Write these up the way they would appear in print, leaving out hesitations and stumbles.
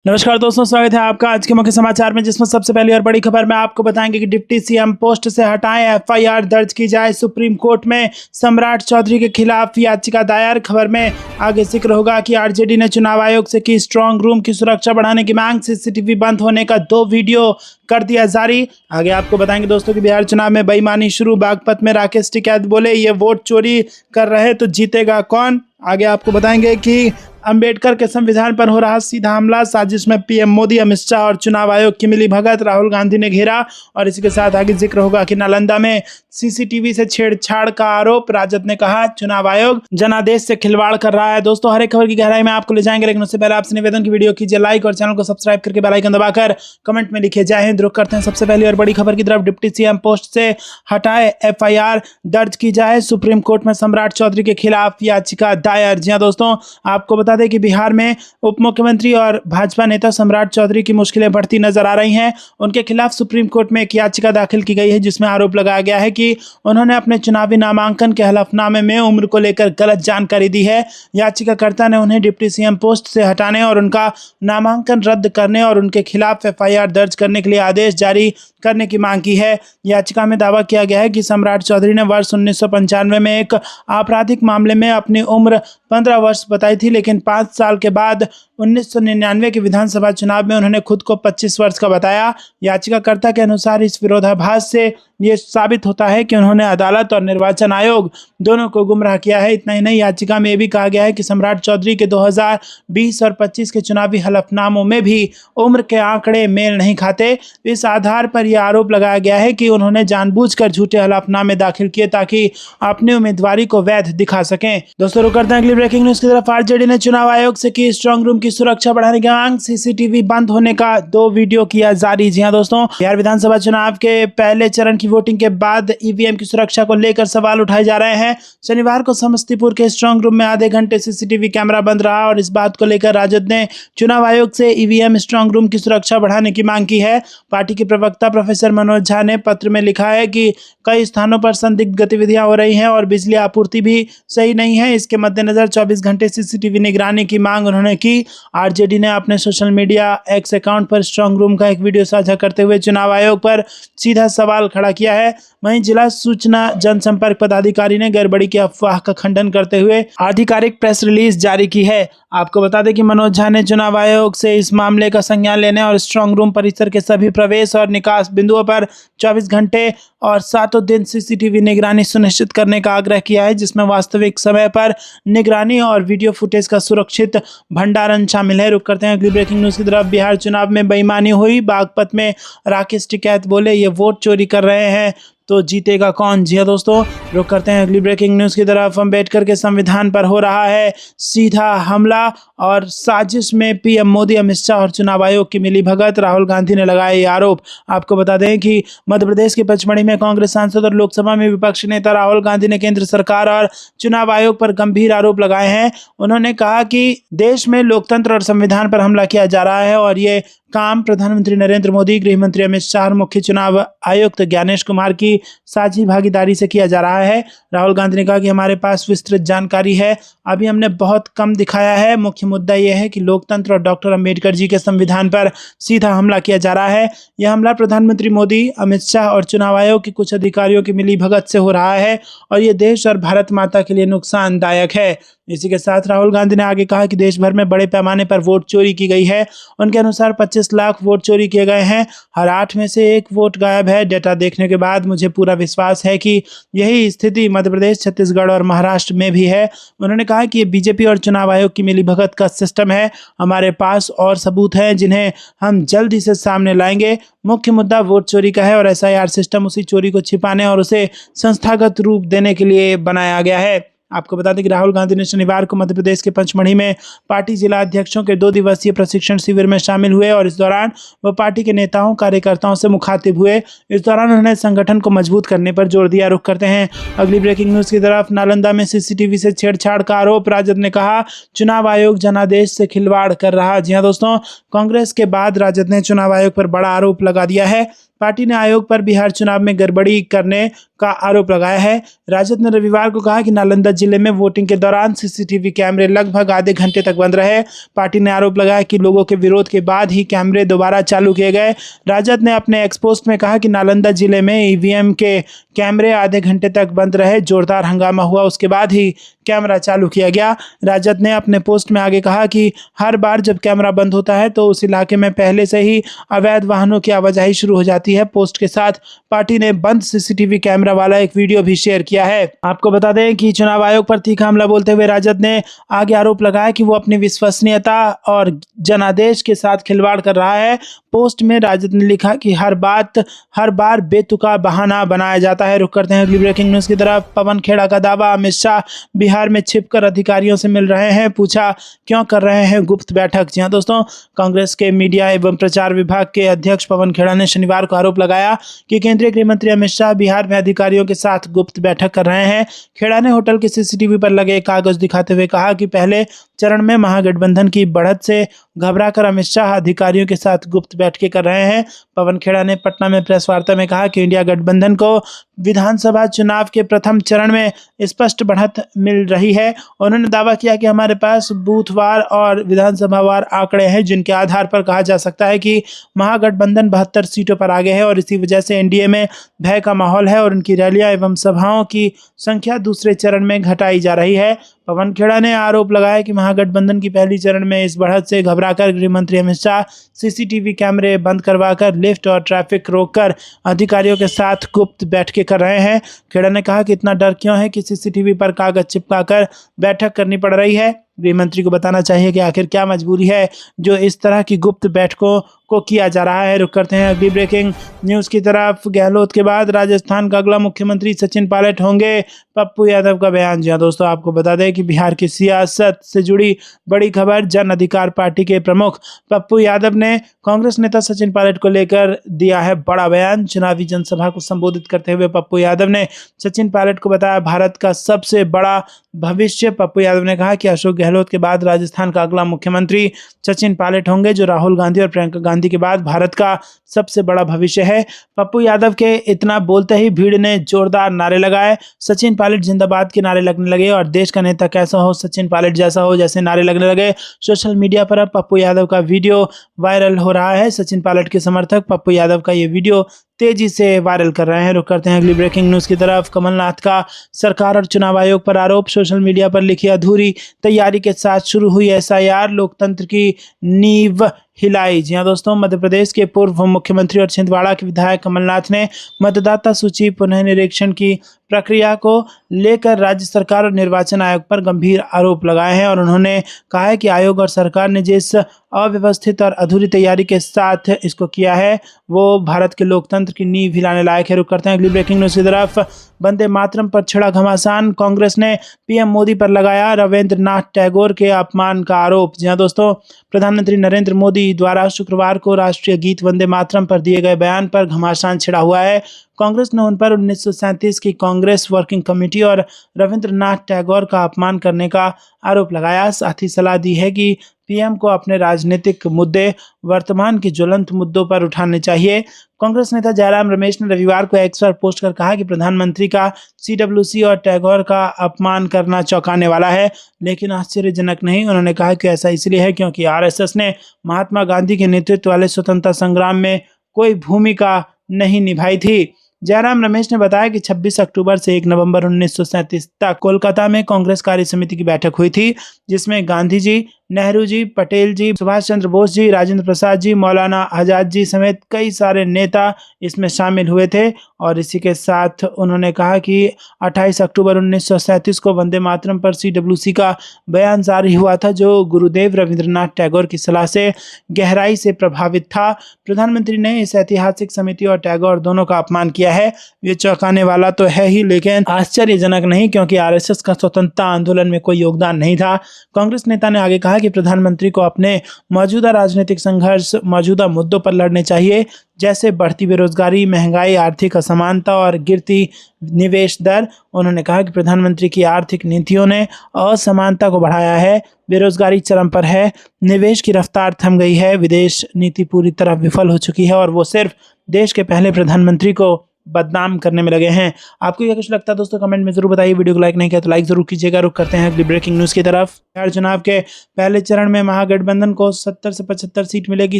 नमस्कार दोस्तों, स्वागत है आपका आज के मुख्य समाचार में, जिसमें सबसे पहली और बड़ी खबर में आपको बताएंगे कि डिप्टी सीएम पोस्ट से हटाएं, एफआईआर दर्ज की जाए। सुप्रीम कोर्ट में सम्राट चौधरी के खिलाफ याचिका दायर। खबर में आगे जिक्र होगा कि आरजेडी ने चुनाव आयोग से की स्ट्रांग रूम की सुरक्षा बढ़ाने की मांग। सीसीटीवी बंद होने का 2 वीडियो कर दिया जारी। आगे आपको बताएंगे दोस्तों कि बिहार चुनाव में बेईमानी शुरू। बागपत में राकेश टिकैत बोले, ये वोट चोरी कर रहे तो जीतेगा कौन। आगे आपको बताएंगे कि अंबेडकर के संविधान पर हो रहा सीधा हमला, साजिश में पीएम मोदी, अमित शाह और चुनाव आयोग की मिली भगत, राहुल गांधी ने घेरा। और इसी के साथ आगे जिक्र होगा कि नालंदा में सीसीटीवी से छेड़छाड़ का आरोप। राजद ने कहा चुनाव आयोग जनादेश से खिलवाड़ कर रहा है। दोस्तों, हर एक खबर की गहराई में आपको ले जाएंगे, लेकिन उससे पहले आपसे निवेदन की वीडियो कीजिए लाइक और चैनल को सब्सक्राइब करके बेल आइकन दबाकर कमेंट में लिखिए जय हिंद। रुक करते हैं सबसे पहली और बड़ी खबर की तरफ। डिप्टी सीएम पोस्ट से हटाए, एफआईआर दर्ज की जाए। सुप्रीम कोर्ट में सम्राट चौधरी के खिलाफ याचिका दायर। जी हां दोस्तों, आपको बता दें कि बिहार में उप मुख्यमंत्री और भाजपा नेता सम्राट चौधरी की मुश्किलें बढ़ती नजर आ रही हैं। उनके खिलाफ सुप्रीम कोर्ट में एक याचिका दाखिल की गई है, जिसमें आरोप लगाया गया है कि उन्होंने अपने चुनावी नामांकन के हलफनामे में उम्र को लेकर गलत जानकारी दी है। याचिकाकर्ता ने उन्हें डिप्टी सीएम पोस्ट से हटाने और उनका नामांकन रद्द करने और उनके खिलाफ एफआईआर दर्ज करने के लिए आदेश जारी करने की मांग की है। याचिका में दावा किया गया है कि सम्राट चौधरी ने वर्ष 1995 में एक आपराधिक मामले में अपनी उम्र 15 वर्ष बताई थी, लेकिन 5 साल के बाद 1999 के विधानसभा चुनाव में उन्होंने खुद को 25 वर्ष का बताया। याचिकाकर्ता के अनुसार इस विरोधाभास से ये साबित होता है कि उन्होंने अदालत और निर्वाचन आयोग दोनों को गुमराह किया है। इतना ही नहीं, याचिका में यह भी कहा गया है कि सम्राट चौधरी के 2020 और 25 के चुनावी हलफनामों में भी उम्र के आंकड़े मेल नहीं खाते। इस आधार पर यह आरोप लगाया गया है कि उन्होंने जानबूझकर झूठे हलफनामे दाखिल किए ताकि अपनी उम्मीदवारी को वैध दिखा सकें। दोस्तों, रुक करते हैं अगली ब्रेकिंग न्यूज की तरफ। आरजेडी ने चुनाव आयोग से की स्ट्रांग रूम की सुरक्षा बढ़ाने की मांग। सीसीटीवी बंद होने का 2 वीडियो किया जारी। जी हां दोस्तों, बिहार विधानसभा चुनाव के पहले चरण की वोटिंग के बाद ईवीएम की सुरक्षा को लेकर सवाल उठाए जा रहे हैं। शनिवार को समस्तीपुर के स्ट्रांग रूम में आधे घंटे सीसीटीवी कैमरा बंद रहा और इस बात को लेकर राजद ने चुनाव आयोग से ईवीएम स्ट्रांग रूम की सुरक्षा बढ़ाने की मांग की है। पार्टी के प्रवक्ता प्रोफेसर मनोज झा ने पत्र में लिखा है कि कई स्थानों पर संदिग्ध गतिविधियां हो रही हैं और बिजली आपूर्ति भी सही नहीं है। इसके मद्देनजर 24 घंटे सीसीटीवी निगरानी की मांग उन्होंने की। आरजेडी ने अपने सोशल मीडिया एक्स अकाउंट पर स्ट्रांग रूम का एक वीडियो साझा करते हुए चुनाव आयोग पर सीधा सवाल खड़ा किया है। वहीं जिला सूचना जनसंपर्क पदाधिकारी ने गड़बड़ी की अफवाह का खंडन करते हुए आधिकारिक प्रेस रिलीज जारी की है। आपको बता दें कि मनोज झा ने चुनाव आयोग से इस मामले का संज्ञान लेने और स्ट्रांग रूम परिसर के सभी प्रवेश और निकास बिंदुओं पर 24 घंटे और 7 दिन सीसीटीवी निगरानी सुनिश्चित करने का आग्रह किया है, जिसमें वास्तविक समय पर निगरानी और वीडियो फुटेज का सुरक्षित भंडारण शामिल है। रुक करते हैं अगली ब्रेकिंग न्यूज की तरफ। बिहार चुनाव में बेईमानी हुई। बागपत में राकेश टिकैत बोले, ये वोट चोरी कर रहे हैं तो जीतेगा कौन। जी हां दोस्तों, रुक करते हैं अगली ब्रेकिंग न्यूज की तरफ। अंबेडकर के संविधान पर हो रहा है सीधा हमला और साजिश में पीएम मोदी, अमित शाह और चुनाव आयोग की मिली भगत। राहुल गांधी ने लगाए ये आरोप। आपको बता दें कि मध्य प्रदेश के पचमढ़ी में कांग्रेस सांसद और लोकसभा में विपक्षी नेता राहुल गांधी ने केंद्र सरकार और चुनाव आयोग पर गंभीर आरोप लगाए हैं। उन्होंने कहा कि देश में लोकतंत्र और संविधान पर हमला किया जा रहा है और ये काम प्रधानमंत्री नरेंद्र मोदी, गृह मंत्री अमित शाह और मुख्य चुनाव आयुक्त ज्ञानेश कुमार की साझी भागीदारी से किया जा रहा है। राहुल गांधी ने कहा कि हमारे पास विस्तृत जानकारी है, अभी हमने बहुत कम दिखाया है। मुख्य मुद्दा यह है कि लोकतंत्र और डॉक्टर अंबेडकर जी के संविधान पर सीधा हमला किया जा रहा है। यह हमला प्रधानमंत्री मोदी, अमित शाह और चुनाव आयोग के कुछ अधिकारियों की मिली भगत से हो रहा है और ये देश और भारत माता के लिए नुकसानदायक है। इसी के साथ राहुल गांधी ने आगे कहा कि देश भर में बड़े पैमाने पर वोट चोरी की गई है। उनके अनुसार 25 लाख वोट चोरी किए गए हैं, हर 8 में से 1 वोट गायब है। डेटा देखने के बाद मुझे पूरा विश्वास है कि यही स्थिति मध्य प्रदेश, छत्तीसगढ़ और महाराष्ट्र में भी है। उन्होंने कहा कि ये बीजेपी और चुनाव आयोग की मिलीभगत का सिस्टम है। हमारे पास और सबूत हैं जिन्हें हम जल्दी से सामने लाएंगे। मुख्य मुद्दा वोट चोरी का है और एसआईआर सिस्टम उसी चोरी को छिपाने और उसे संस्थागत रूप देने के लिए बनाया गया है। आपको बता दें कि राहुल गांधी ने शनिवार को मध्य प्रदेश के पंचमढ़ी में पार्टी जिला अध्यक्षों के 2 दिवसीय प्रशिक्षण शिविर में शामिल हुए और इस दौरान वह पार्टी के नेताओं, कार्यकर्ताओं से मुखातिब हुए। इस दौरान उन्होंने संगठन को मजबूत करने पर जोर दिया। रुख करते हैं अगली ब्रेकिंग न्यूज की तरफ। नालंदा में सीसीटीवी से छेड़छाड़ का आरोप। राजद ने कहा चुनाव आयोग जनादेश से खिलवाड़ कर रहा। जी हां दोस्तों, कांग्रेस के बाद राजद ने चुनाव आयोग पर बड़ा आरोप लगा दिया है। पार्टी ने आयोग पर बिहार चुनाव में गड़बड़ी करने का आरोप लगाया है। राजद ने रविवार को कहा कि नालंदा जिले में वोटिंग के दौरान सीसीटीवी कैमरे लगभग आधे घंटे तक बंद रहे। पार्टी ने आरोप लगाया कि लोगों के विरोध के बाद ही कैमरे दोबारा चालू किए गए। राजद ने अपने एक्स पोस्ट में कहा कि नालंदा जिले में ईवीएम के कैमरे आधे घंटे तक बंद रहे, जोरदार हंगामा हुआ, उसके बाद ही कैमरा चालू किया गया। राजद ने अपने पोस्ट में आगे कहा कि हर बार जब कैमरा बंद होता है तो उस इलाके में पहले से ही अवैध वाहनों की आवाजाही शुरू हो जाती है। पोस्ट के साथ पार्टी ने बंद सीसीटीवी कैमरा वाला एक वीडियो भी शेयर किया है। आपको बता दें कि चुनाव आयोग पर तीखा हमला बोलते हुए राजद ने आगे आरोप लगाया कि वो अपनी विश्वसनीयता और जनादेश के साथ खिलवाड़ कर रहा है। पोस्ट में राजद ने लिखा कि हर बार बेतुका बहाना बनाया जाता है। रुक करते हैं अगली ब्रेकिंग न्यूज की तरफ। पवन खेड़ा का दावा, अमित शाह बिहार में छिपकर अधिकारियों से मिल रहे हैं, पूछा क्यों कर रहे हैं गुप्त बैठक। जी हां दोस्तों, कांग्रेस के मीडिया एवं प्रचार विभाग के अध्यक्ष पवन खेड़ा ने शनिवार को आरोप लगाया कि केंद्रीय गृह मंत्री अमित शाह बिहार में अधिकारियों के साथ गुप्त बैठक कर रहे हैं। खेड़ा ने होटल के सीसीटीवी पर लगे कागज दिखाते हुए कहा कि पहले चरण में महागठबंधन की बढ़त से घबराकर अमित शाह अधिकारियों के साथ गुप्त बैठकें कर रहे हैं। पवन खेड़ा ने पटना में प्रेस वार्ता में कहा कि इंडिया गठबंधन को विधानसभा चुनाव के प्रथम चरण में स्पष्ट बढ़त मिल रही है। उन्होंने दावा किया कि हमारे पास बूथवार और विधानसभावार आंकड़े हैं जिनके आधार पर कहा जा सकता है कि महागठबंधन 72 सीटों पर आगे है और इसी वजह से एनडीए में भय का माहौल है और उनकी रैलियां एवं सभाओं की संख्या दूसरे चरण में घटाई जा रही है। पवन खेड़ा ने आरोप लगाया कि महागठबंधन की पहली चरण में इस बढ़त से घबराकर गृह मंत्री अमित शाह सीसीटीवी कैमरे बंद करवाकर लिफ्ट और ट्रैफिक रोककर अधिकारियों के साथ गुप्त बैठकें कर रहे हैं। खेड़ा ने कहा कि इतना डर क्यों है कि सीसीटीवी पर कागज चिपकाकर बैठक करनी पड़ रही है। गृह मंत्री को बताना चाहिए कि आखिर क्या मजबूरी है जो इस तरह की गुप्त बैठकों को किया जा रहा है। रुक करते हैं अगली ब्रेकिंग न्यूज की तरफ। गहलोत के बाद राजस्थान का अगला मुख्यमंत्री सचिन पायलट होंगे, पप्पू यादव का बयान। जी हां दोस्तों, आपको बता दें कि बिहार की सियासत से जुड़ी बड़ी खबर। जन अधिकार पार्टी के प्रमुख पप्पू यादव ने कांग्रेस नेता सचिन पायलट को लेकर दिया है बड़ा बयान। चुनावी जनसभा को संबोधित करते हुए पप्पू यादव ने सचिन पायलट को बताया भारत का सबसे बड़ा भविष्य। पप्पू यादव ने कहा कि अशोक गहलोत के बाद राजस्थान का अगला मुख्यमंत्री सचिन पायलट होंगे, जो राहुल गांधी और प्रियंका गांधी के बाद भारत का सबसे बड़ा भविष्य है। पप्पू यादव के इतना बोलते ही भीड़ ने जोरदार नारे लगाए। सचिन पायलट जिंदाबाद के नारे लगने लगे और देश का नेता कैसा हो, सचिन पायलट जैसा हो, जैसे नारे लगने लगे। सोशल मीडिया पर अब पप्पू यादव का वीडियो वायरल हो रहा है। सचिन पायलट के समर्थक पप्पू यादव का ये वीडियो तेजी से वायरल कर रहे हैं। रुक करते हैं अगली ब्रेकिंग न्यूज की तरफ। कमलनाथ का सरकार और चुनाव आयोग पर आरोप, सोशल मीडिया पर लिखी अधूरी तैयारी के साथ शुरू हुई एसआईआर, लोकतंत्र की नींव हिलाई। जी हां दोस्तों, मध्य प्रदेश के पूर्व मुख्यमंत्री और छिंदवाड़ा के विधायक कमलनाथ ने मतदाता सूची पुनर्निरीक्षण की प्रक्रिया को लेकर राज्य सरकार और निर्वाचन आयोग पर गंभीर आरोप लगाए हैं और उन्होंने कहा है कि आयोग और सरकार ने जिस अव्यवस्थित और अधूरी तैयारी के साथ इसको किया है वो भारत के लोकतंत्र की नींव हिलाने लायक है। रुक करते हैं अगली ब्रेकिंग न्यूज की तरफ। वंदे मातरम पर छिड़ा घमासान, कांग्रेस ने पीएम मोदी पर लगाया रविंद्रनाथ टैगोर के अपमान का आरोप। जी हां दोस्तों, प्रधानमंत्री नरेंद्र मोदी द्वारा शुक्रवार को राष्ट्रीय गीत वंदे मातरम पर दिए गए बयान पर घमासान छिड़ा हुआ है। कांग्रेस ने उन पर 1937 की कांग्रेस वर्किंग कमेटी और रविंद्रनाथ टैगोर का अपमान करने का आरोप लगाया। साथ ही सलाह दी है कि पीएम को अपने राजनीतिक मुद्दे वर्तमान के ज्वलंत मुद्दों पर उठाने चाहिए। कांग्रेस नेता जयराम रमेश ने रविवार को एक्स पर पोस्ट कर कहा कि प्रधानमंत्री का सीडब्ल्यूसी और टैगोर का अपमान करना चौंकाने वाला है, लेकिन आश्चर्यजनक नहीं। उन्होंने कहा कि ऐसा इसलिए है क्योंकि आरएसएस ने महात्मा गांधी के नेतृत्व वाले स्वतंत्रता संग्राम में कोई भूमिका नहीं निभाई थी। जयराम रमेश ने बताया कि 26 अक्टूबर से 1 नवंबर 1937 तक कोलकाता में कांग्रेस कार्य समिति की बैठक हुई थी, जिसमें गांधी जी, नेहरू जी, पटेल जी, सुभाष चंद्र बोस जी, राजेंद्र प्रसाद जी, मौलाना आजाद जी समेत कई सारे नेता इसमें शामिल हुए थे। और इसी के साथ उन्होंने कहा कि 28 अक्टूबर 1937 को वंदे मातरम पर सीडब्ल्यूसी का बयान जारी हुआ था, जो गुरुदेव रविंद्रनाथ टैगोर की सलाह से गहराई से प्रभावित था। प्रधानमंत्री ने इस ऐतिहासिक समिति और टैगोर दोनों का अपमान किया है। ये चौंकाने वाला तो है ही, लेकिन आश्चर्यजनक नहीं, क्योंकि आरएसएस का स्वतंत्रता आंदोलन में कोई योगदान नहीं था। कांग्रेस नेता ने आगे कहा कि प्रधानमंत्री को अपने मौजूदा राजनीतिक संघर्ष मौजूदा मुद्दों पर लड़ने चाहिए, जैसे बढ़ती बेरोजगारी, महंगाई, आर्थिक असमानता और गिरती निवेश दर। उन्होंने कहा कि प्रधानमंत्री की आर्थिक नीतियों ने असमानता को बढ़ाया है, बेरोजगारी चरम पर है, निवेश की रफ्तार थम गई है, विदेश नीति पूरी तरह विफल हो चुकी है और वो सिर्फ देश के पहले प्रधानमंत्री को बदनाम करने में लगे हैं। आपको यह कुछ लगता है दोस्तों, कमेंट में जरूर बताइए। वीडियो को लाइक नहीं किया तो लाइक जरूर कीजिएगा। रुक करते हैं अगली ब्रेकिंग न्यूज़ की तरफ। बिहार चुनाव के पहले चरण में महागठबंधन को 70 से 75 सीट मिलेगी,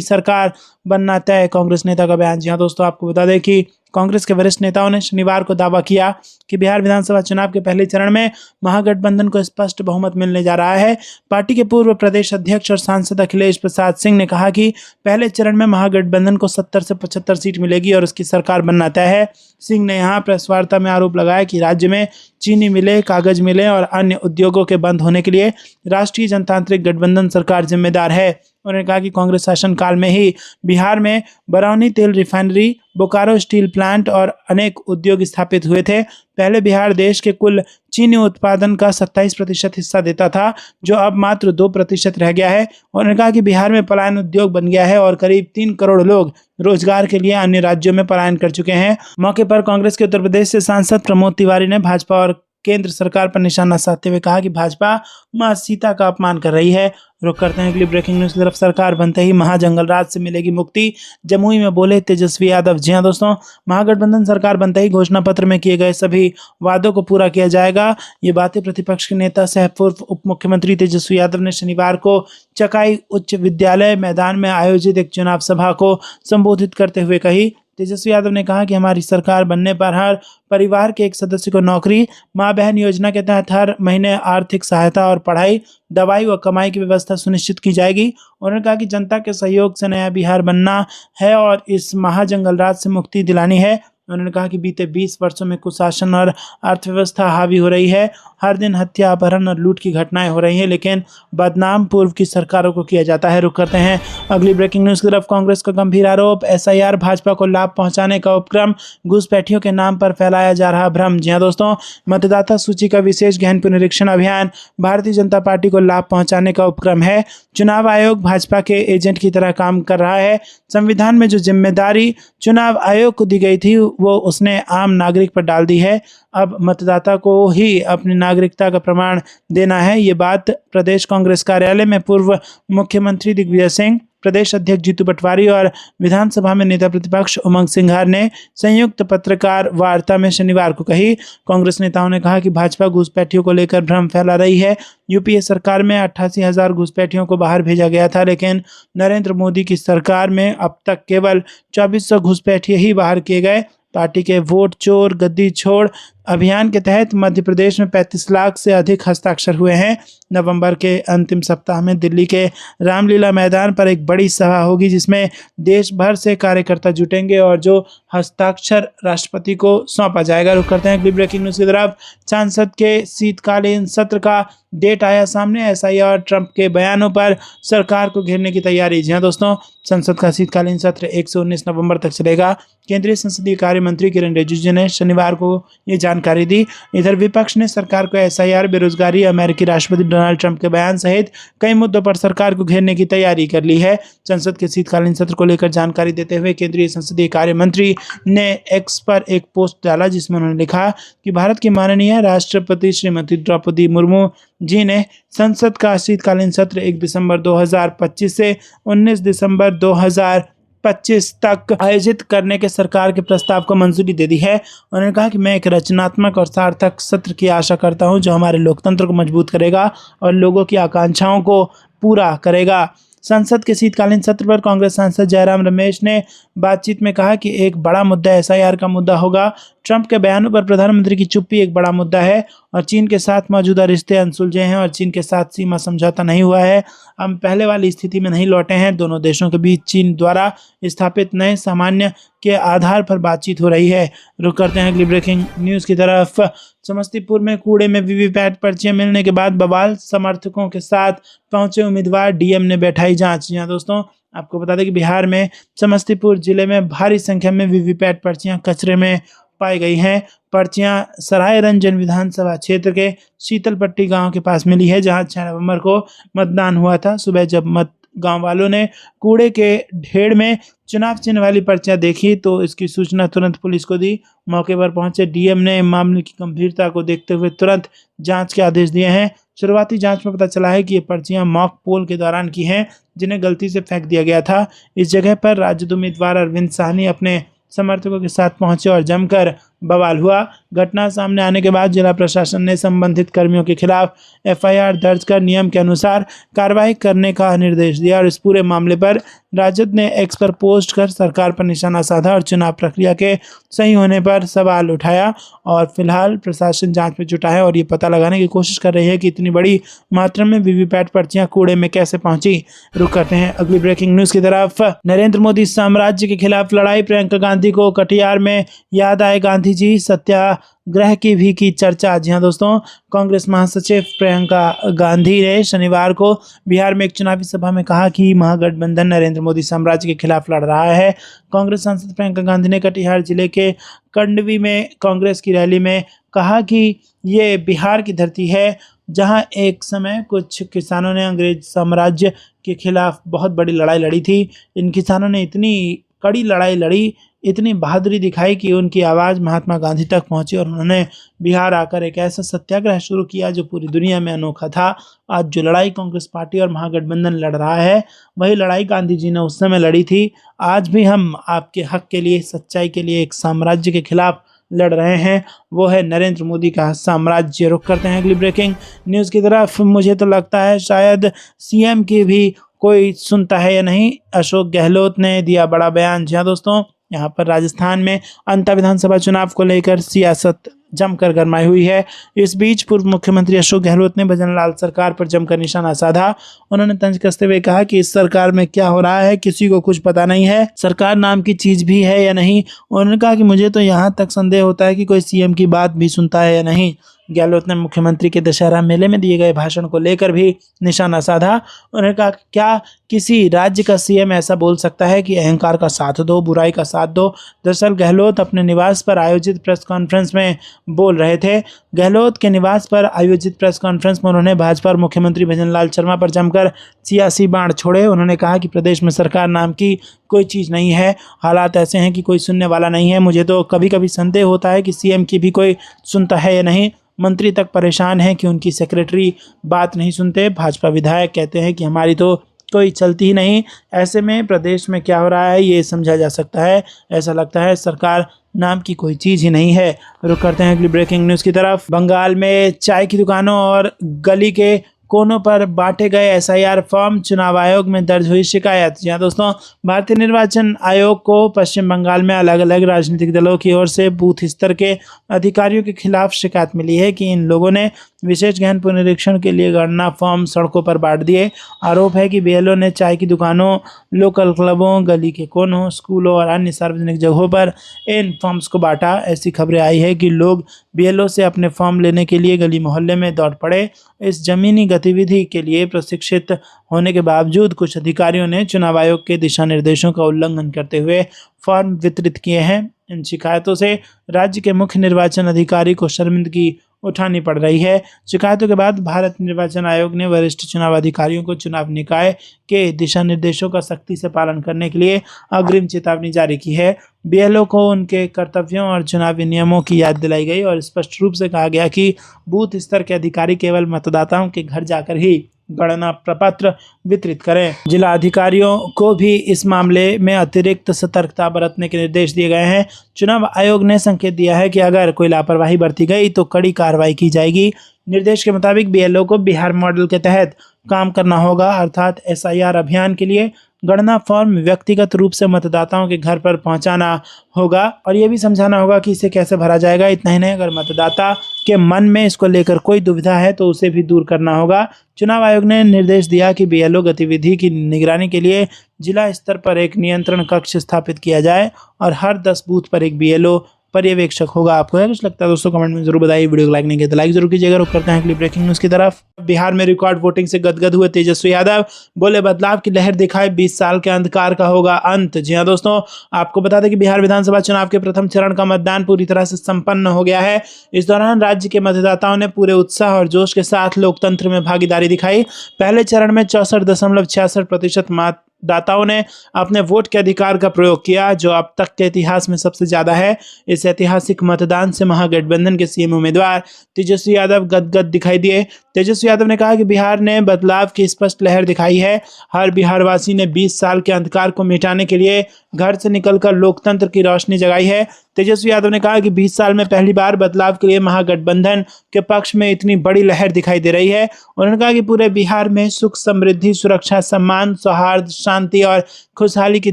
सरकार बनना तय, कांग्रेस नेता का बयान। जी हाँ दोस्तों, आपको बता दें कि कांग्रेस के वरिष्ठ नेताओं ने शनिवार को दावा किया कि बिहार विधानसभा चुनाव के पहले चरण में महागठबंधन को स्पष्ट बहुमत मिलने जा रहा है। पार्टी के पूर्व प्रदेश अध्यक्ष और सांसद अखिलेश प्रसाद सिंह ने कहा कि पहले चरण में महागठबंधन को 70 से 75 सीट मिलेगी और उसकी सरकार बनना तय है। सिंह ने यहां प्रेस वार्ता में आरोप लगाया कि राज्य में चीनी मिलें, कागज मिलें और अन्य उद्योगों के बंद होने के लिए राष्ट्रीय जनतांत्रिक गठबंधन सरकार जिम्मेदार है। उन्होंने कहा कि कांग्रेस शासनकाल में ही बिहार में बरौनी तेल रिफाइनरी, बोकारो स्टील प्लांट और अनेक उद्योग स्थापित हुए थे। पहले बिहार देश के कुल चीनी उत्पादन का 27% हिस्सा देता था, जो अब मात्र 2% रह गया है। उन्होंने कहा कि बिहार में पलायन उद्योग बन गया है और करीब 3 करोड़ लोग रोजगार के लिए अन्य राज्यों में पलायन कर चुके हैं। मौके पर कांग्रेस के उत्तर प्रदेश से सांसद प्रमोद तिवारी ने भाजपा और केंद्र सरकार पर निशाना साधते हुए कहा कि भाजपा मां सीता का अपमान कर रही है। रुक करते हैं अगली ब्रेकिंग न्यूज की तरफ। सरकार बनते ही महाजंगलराज से मिलेगी मुक्ति, जमुई में बोले तेजस्वी यादव। जी हां दोस्तों, महागठबंधन सरकार बनते ही घोषणा पत्र में किए गए सभी वादों को पूरा किया जाएगा। ये बातें प्रतिपक्ष के नेता सह पूर्व उप मुख्यमंत्री तेजस्वी यादव ने शनिवार को चकाई उच्च विद्यालय मैदान में आयोजित एक चुनाव सभा को संबोधित करते हुए कही। तेजस्वी यादव ने कहा कि हमारी सरकार बनने पर हर परिवार के एक सदस्य को नौकरी, मां बहन योजना के तहत हर महीने आर्थिक सहायता और पढ़ाई, दवाई व कमाई की व्यवस्था सुनिश्चित की जाएगी। उन्होंने कहा कि जनता के सहयोग से नया बिहार बनना है और इस महाजंगलराज से मुक्ति दिलानी है। उन्होंने कहा कि बीते 20 वर्षों में कुशासन और अर्थव्यवस्था हावी हो रही है। हर दिन हत्या, अपहरण और लूट की घटनाएं हो रही हैं, लेकिन बदनाम पूर्व की सरकारों को किया जाता है। रुक करते हैं अगली ब्रेकिंग न्यूज़ की तरफ। कांग्रेस का गंभीर आरोप, एसआईआर भाजपा को लाभ पहुंचाने का उपक्रम, घुसपैठियों के नाम पर फैलाया जा रहा भ्रम। जी हां दोस्तों, मतदाता सूची का विशेष गहन पुनरीक्षण अभियान भारतीय जनता पार्टी को लाभ पहुंचाने का उपक्रम है। चुनाव आयोग भाजपा के एजेंट की तरह काम कर रहा है। संविधान में जो जिम्मेदारी चुनाव आयोग को दी गई थी वो उसने आम नागरिक पर डाल दी है। अब मतदाता को ही अपनी नागरिकता का प्रमाण देना है। ये बात प्रदेश कांग्रेस कार्यालय में पूर्व मुख्यमंत्री दिग्विजय सिंह, प्रदेश अध्यक्ष जीतू पटवारी और विधानसभा में नेता प्रतिपक्ष उमंग सिंघार ने संयुक्त पत्रकार वार्ता में शनिवार को कही। कांग्रेस नेताओं ने कहा कि भाजपा घुसपैठियों को लेकर भ्रम फैला रही है। यूपीए सरकार में 88,000 घुसपैठियों को बाहर भेजा गया था, लेकिन नरेंद्र मोदी की सरकार में अब तक केवल 2400 घुसपैठिए ही बाहर किए गए। पार्टी के वोट चोर गद्दी छोड़ अभियान के तहत मध्य प्रदेश में 35 लाख से अधिक हस्ताक्षर हुए हैं। नवंबर के अंतिम सप्ताह में दिल्ली के रामलीला मैदान पर एक बड़ी सभा होगी, जिसमें देश भर से कार्यकर्ता जुटेंगे और जो हस्ताक्षर राष्ट्रपति को सौंपा जाएगा। रुक करते हैं अगली ब्रेकिंग न्यूज़ की तरफ। संसद के शीतकालीन सत्र का डेट आया सामने, एसआईआर ट्रंप के बयानों पर सरकार को घेरने की तैयारी। जी हां दोस्तों, संसद का शीतकालीन सत्र 1 से 19 नवंबर तक चलेगा। केंद्रीय संसदीय कार्य मंत्री किरण रिजिजू ने शनिवार को ये जानकारी दी। इधर विपक्ष ने सरकार को एसआईआर, बेरोजगारी, अमेरिकी राष्ट्रपति डोनाल्ड ट्रंप के बयान सहित कई मुद्दों पर सरकार को घेरने की तैयारी कर ली है। संसद के शीतकालीन सत्र को लेकर जानकारी देते हुए केंद्रीय संसदीय कार्य मंत्री ने एक्स पर एक पोस्ट डाला, जिसमें उन्होंने लिखा कि भारत की माननीय राष्ट्रपति श्रीमती द्रौपदी मुर्मू जी ने संसद का शीतकालीन सत्र 1 दिसंबर 2025 से 19 दिसंबर 2025 तक आयोजित करने के सरकार के प्रस्ताव को मंजूरी दे दी है। उन्होंने कहा कि मैं एक रचनात्मक और सार्थक सत्र की आशा करता हूं, जो हमारे लोकतंत्र को मजबूत करेगा और लोगों की आकांक्षाओं को पूरा करेगा। संसद के शीतकालीन सत्र पर कांग्रेस सांसद जयराम रमेश ने बातचीत में कहा कि एक बड़ा मुद्दा एसआईआर का मुद्दा होगा। ट्रंप के बयानों पर प्रधानमंत्री की चुप्पी एक बड़ा मुद्दा है और चीन के साथ मौजूदा रिश्ते अनसुलझे हैं और चीन के साथ सीमा समझौता नहीं हुआ है। हम पहले वाली स्थिति में नहीं लौटे हैं। दोनों देशों के बीच चीन द्वारा स्थापित नए सामान्य के आधार पर बातचीत हो रही है। रुक करते हैं अगली ब्रेकिंग न्यूज़ की तरफ। समस्तीपुर में कूड़े में वीवीपैट पर्चियां मिलने के बाद बवाल, समर्थकों के साथ पहुंचे उम्मीदवार, डीएम ने बैठाई जांच। यहाँ दोस्तों, आपको बता दें कि बिहार में समस्तीपुर जिले में भारी संख्या में वीवीपैट पर्चियां कचरे में पाई गई हैं। पर्चियां सराय रंजन विधानसभा क्षेत्र के शीतलपट्टी गांव के पास मिली है, जहां 6 नवंबर को मतदान हुआ था। सुबह जब गांव वालों ने कूड़े के ढेर में चुनाव चिन्ह वाली पर्चियां देखी तो इसकी सूचना तुरंत पुलिस को दी। मौके पर पहुंचे डीएम ने मामले की गंभीरता को देखते हुए तुरंत जांच के आदेश दिए हैं। शुरुआती जांच में पता चला है कि ये पर्चियां मॉक पोल के दौरान की हैं, जिन्हें गलती से फेंक दिया गया था। इस जगह पर राजद उम्मीदवार अरविंद साहनी अपने समर्थकों के साथ पहुंचे और जमकर बवाल हुआ। घटना सामने आने के बाद जिला प्रशासन ने संबंधित कर्मियों के खिलाफ एफआईआर दर्ज कर नियम के अनुसार कार्रवाई करने का निर्देश दिया और इस पूरे मामले पर राजद ने एक्स पर पोस्ट कर सरकार पर निशाना साधा और चुनाव प्रक्रिया के सही होने पर सवाल उठाया। और फिलहाल प्रशासन जांच में जुटा है और ये पता लगाने की कोशिश कर रही है कि इतनी बड़ी मात्रा में वीवीपैट पर्चियां कूड़े में कैसे पहुंची। रुक करते हैं अगली ब्रेकिंग न्यूज की तरफ। नरेंद्र मोदी साम्राज्य के खिलाफ लड़ाई, प्रियंका गांधी को कटिहार में याद आए गांधी जी, सत्याग्रह की भी की चर्चा। जी हां दोस्तों, कांग्रेस महासचिव प्रियंका गांधी ने शनिवार को बिहार में एक चुनावी सभा में कहा कि महागठबंधन नरेंद्र मोदी साम्राज्य के खिलाफ लड़ रहा है। कांग्रेस सांसद प्रियंका गांधी ने कटिहार जिले के कंडवी में कांग्रेस की रैली में कहा कि ये बिहार की धरती है, जहां एक समय कुछ किसानों ने अंग्रेज साम्राज्य के खिलाफ बहुत बड़ी लड़ाई लड़ी थी। इन किसानों ने इतनी कड़ी लड़ाई लड़ी, इतनी बहादुरी दिखाई कि उनकी आवाज़ महात्मा गांधी तक पहुंची और उन्होंने बिहार आकर एक ऐसा सत्याग्रह शुरू किया जो पूरी दुनिया में अनोखा था। आज जो लड़ाई कांग्रेस पार्टी और महागठबंधन लड़ रहा है, वही लड़ाई गांधी जी ने उस समय लड़ी थी। आज भी हम आपके हक के लिए, सच्चाई के लिए एक साम्राज्य के खिलाफ लड़ रहे हैं, वो है नरेंद्र मोदी का साम्राज्य। रुक करते हैं अगली ब्रेकिंग न्यूज़ की तरफ। मुझे तो लगता है शायद सीएम की भी कोई सुनता है या नहीं, अशोक गहलोत ने दिया बड़ा बयान। जी हाँ दोस्तों, यहाँ पर राजस्थान में अंतर विधानसभा चुनाव को लेकर सियासत जमकर गरमाई हुई है। इस बीच पूर्व मुख्यमंत्री अशोक गहलोत ने भजनलाल सरकार पर जमकर निशाना साधा। उन्होंने तंज कसते हुए कहा कि इस सरकार में क्या हो रहा है किसी को कुछ पता नहीं है, सरकार नाम की चीज भी है या नहीं। उन्होंने कहा कि मुझे तो यहाँ तक संदेह होता है कि कोई सीएम की बात भी सुनता है या नहीं। गहलोत ने मुख्यमंत्री के दशहरा मेले में दिए गए भाषण को लेकर भी निशाना साधा। उन्होंने कहा क्या किसी राज्य का सीएम ऐसा बोल सकता है कि अहंकार का साथ दो, बुराई का साथ दो। दरअसल गहलोत अपने निवास पर आयोजित प्रेस कॉन्फ्रेंस में बोल रहे थे। गहलोत के निवास पर आयोजित प्रेस कॉन्फ्रेंस में उन्होंने भाजपा और मुख्यमंत्री भजनलाल शर्मा पर जमकर सियासी बाण छोड़े। उन्होंने कहा कि प्रदेश में सरकार नाम की कोई चीज़ नहीं है, हालात ऐसे हैं कि कोई सुनने वाला नहीं है। मुझे तो कभी कभी संदेह होता है कि सीएम की भी कोई सुनता है या नहीं। मंत्री तक परेशान हैं कि उनकी सेक्रेटरी बात नहीं सुनते। भाजपा विधायक कहते हैं कि हमारी तो कोई चलती ही नहीं। ऐसे में प्रदेश में क्या हो रहा है ये समझा जा सकता है। ऐसा लगता है सरकार नाम की कोई चीज़ ही नहीं है। रुक करते हैं अगली ब्रेकिंग न्यूज़ की तरफ। बंगाल में चाय की दुकानों और गली के कोनों पर बांटे गए एसआईआर फॉर्म, चुनाव आयोग में दर्ज हुई शिकायत। जी हाँ दोस्तों, भारतीय निर्वाचन आयोग को पश्चिम बंगाल में अलग अलग राजनीतिक दलों की ओर से बूथ स्तर के अधिकारियों के खिलाफ शिकायत मिली है कि इन लोगों ने विशेष गहन पुनरीक्षण के लिए गणना फॉर्म सड़कों पर बांट दिए। आरोप है कि बीएलओ ने चाय की दुकानों, लोकल क्लबों, गली के कोनों, स्कूलों और अन्य सार्वजनिक जगहों पर इन फॉर्म्स को बांटा। ऐसी खबरें आई है कि लोग बीएलओ से अपने फॉर्म लेने के लिए गली मोहल्ले में दौड़ पड़े। इस जमीनी गतिविधि के लिए प्रशिक्षित होने के बावजूद कुछ अधिकारियों ने चुनाव आयोग के दिशा निर्देशों का उल्लंघन करते हुए फॉर्म वितरित किए हैं। इन शिकायतों से राज्य के मुख्य निर्वाचन अधिकारी को शर्मिंदगी उठानी पड़ रही है। शिकायतों के बाद भारत निर्वाचन आयोग ने वरिष्ठ चुनाव अधिकारियों को चुनाव निकाय के दिशा निर्देशों का सख्ती से पालन करने के लिए अग्रिम चेतावनी जारी की है। बीएलओ को उनके कर्तव्यों और चुनावी नियमों की याद दिलाई गई और स्पष्ट रूप से कहा गया कि बूथ स्तर के अधिकारी केवल मतदाताओं के घर जाकर ही गणना प्रपत्र वितरित करें। जिला अधिकारियों को भी इस मामले में अतिरिक्त सतर्कता बरतने के निर्देश दिए गए हैं। चुनाव आयोग ने संकेत दिया है कि अगर कोई लापरवाही बरती गई तो कड़ी कार्रवाई की जाएगी। निर्देश के मुताबिक बीएलओ को बिहार मॉडल के तहत काम करना होगा, अर्थात एसआईआर अभियान के लिए गणना फॉर्म व्यक्तिगत रूप से मतदाताओं के घर पर पहुंचाना होगा और ये भी समझाना होगा कि इसे कैसे भरा जाएगा। इतना ही नहीं, अगर मतदाता के मन में इसको लेकर कोई दुविधा है तो उसे भी दूर करना होगा। चुनाव आयोग ने निर्देश दिया कि बीएलओ गतिविधि की निगरानी के लिए जिला स्तर पर एक नियंत्रण कक्ष स्थापित किया जाए और हर 10 बूथ पर एक बीएलओ पर्यवेक्षक होगा। आपको क्या कुछ लगता है दोस्तों, कमेंट में जरूर बताइए। वीडियो को लाइक नहीं किया तो लाइक जरूर कीजिएगा। रुक करते हैं अगली ब्रेकिंग न्यूज की तरफ। बिहार में रिकॉर्ड वोटिंग से गदगद हुए तेजस्वी यादव, बोले बदलाव की लहर दिखाए 20 साल के अंधकार का होगा अंत। जी हाँ दोस्तों, आपको बता दें कि बिहार विधानसभा चुनाव के प्रथम चरण का मतदान पूरी तरह से संपन्न हो गया है। इस दौरान राज्य के मतदाताओं ने पूरे उत्साह और जोश के साथ लोकतंत्र में भागीदारी दिखाई। पहले चरण में 64.66% मतदाताओं ने अपने वोट के अधिकार का प्रयोग किया, जो अब तक के इतिहास में सबसे ज्यादा है। इस ऐतिहासिक मतदान से महागठबंधन के सीएम उम्मीदवार तेजस्वी यादव गदगद दिखाई दिए। तेजस्वी यादव ने कहा कि बिहार ने बदलाव की स्पष्ट लहर दिखाई है। हर बिहारवासी ने 20 साल के अंधकार को मिटाने के लिए घर से निकलकर लोकतंत्र की रोशनी जगाई है। तेजस्वी यादव ने कहा कि 20 साल में पहली बार बदलाव के लिए महागठबंधन के पक्ष में इतनी बड़ी लहर दिखाई दे रही है। उन्होंने कहा कि पूरे बिहार में सुख, समृद्धि, सुरक्षा, सम्मान, सौहार्द, शांति और खुशहाली की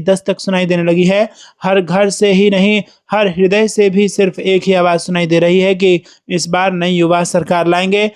दस्तक सुनाई देने लगी है। हर घर से ही नहीं, हर हृदय से भी सिर्फ एक ही आवाज सुनाई दे रही है कि इस बार नई युवा सरकार लाएंगे।